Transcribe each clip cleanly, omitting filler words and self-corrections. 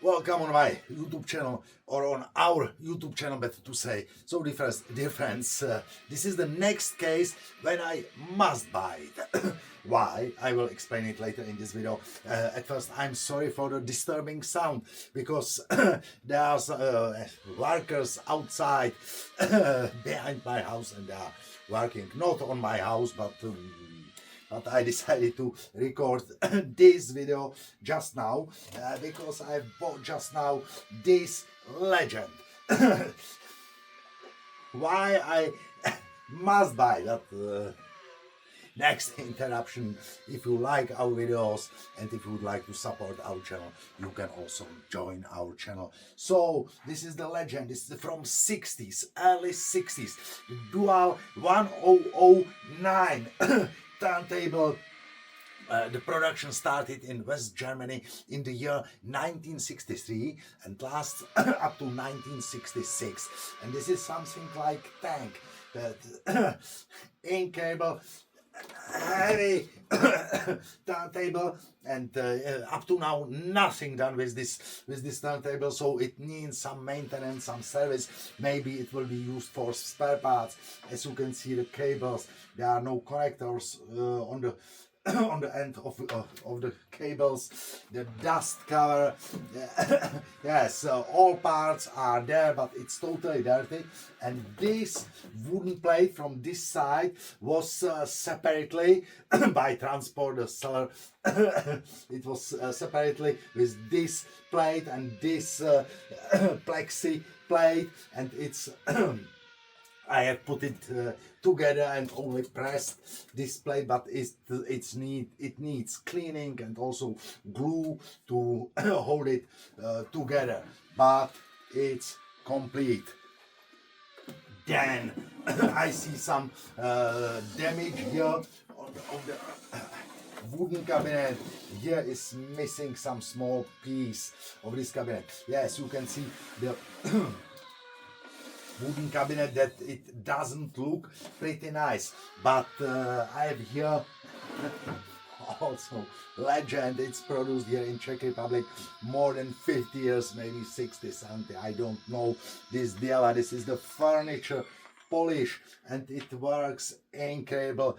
Welcome on my YouTube channel, or on our YouTube channel, better to say. So dear friends, this is the next case when I must buy it. Why? I will explain it later in this video. At first, I'm sorry for the disturbing sound, because there are workers outside behind my house, and they are working not on my house, but I decided to record this video just now because I bought just now this legend. Why I must buy that? Next interruption. If you like our videos and if you would like to support our channel, you can also join our channel. So this is the legend. This is from 60s, early 60s, dual 1009 turntable. The production started in West Germany in the year 1963 and lasts up to 1966. And this is something like tank, that in cable, heavy turntable, and up to now nothing done with this turntable, so it needs some maintenance, some service. Maybe it will be used for spare parts. As you can see, the cables, there are no connectors on the on the end of the cables. The dust cover, yes, all parts are there, but it's totally dirty. And this wooden plate from this side was separately by transport seller. It was separately with this plate and this plexi plate, and it's I have put it together and only pressed this plate, but it needs cleaning and also glue to hold it together. But it's complete. Then I see some damage here on the wooden cabinet. Here is missing some small piece of this cabinet. Yes, you can see the wooden cabinet, that it doesn't look pretty nice. But I have here also legend. It's produced here in Czech Republic more than 50 years, maybe 60, 70, I don't know. This DIAVA, this is the furniture polish, and it works incredible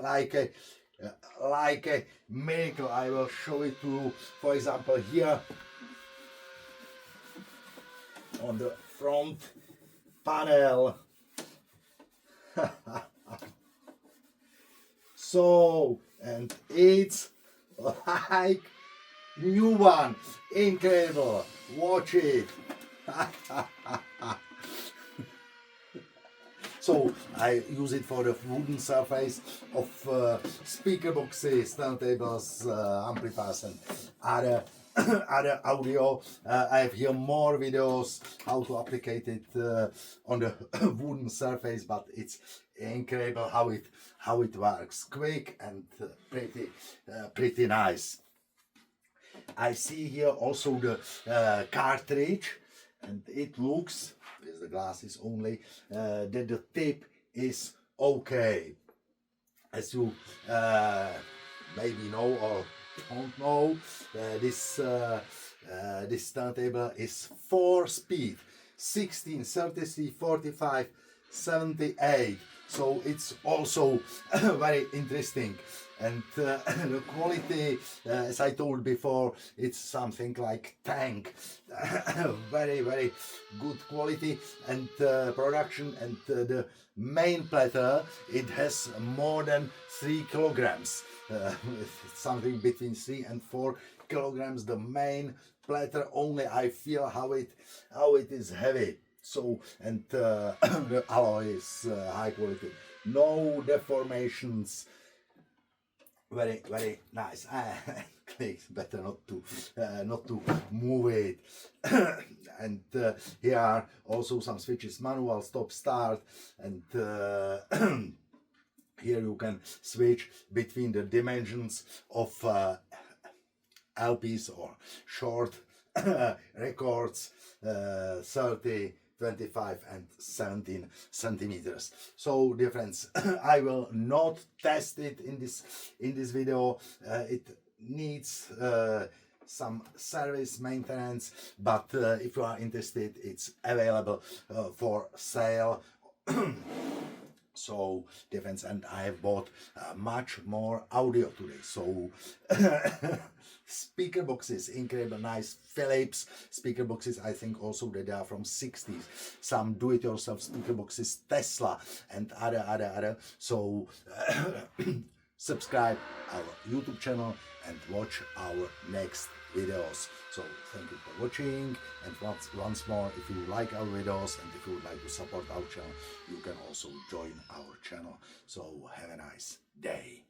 like a miracle. I will show it to you. For example, here on the front panel. So, and it's like new one. Incredible. Watch it. So I use it for the wooden surface of speaker boxes, turntables, amplifiers, and other audio. I have here more videos how to apply it on the wooden surface, but it's incredible how it works. Quick and pretty nice. I see here also the cartridge, and it looks, with the glasses only, that the tip is okay. As you maybe know or don't know, this turntable is 4-speed, 16, 33, 45, 78. So it's also very interesting. and the quality, as I told before, it's something like tank. Very good quality and production, and the main platter, it has more than 3 kilograms, something between 3 and 4 kilograms. The main platter, only I feel how it is heavy. So, and the alloy is high quality, no deformations, very nice. It's better not to move it. And here are also some switches: manual, stop, start, and here you can switch between the dimensions of LPs or short records, 30, 25 and 17 centimeters. So difference. I will not test it in this video. It needs some service maintenance, but if you are interested, it's available for sale. So difference, and I have bought much more audio today. So speaker boxes, incredible nice Philips speaker boxes. I think also that they are from 60s. Some do-it-yourself speaker boxes, Tesla and other. So subscribe our YouTube channel and watch our next videos. So thank you for watching, and once more, if you like our videos and if you would like to support our channel, you can also join our channel. So have a nice day.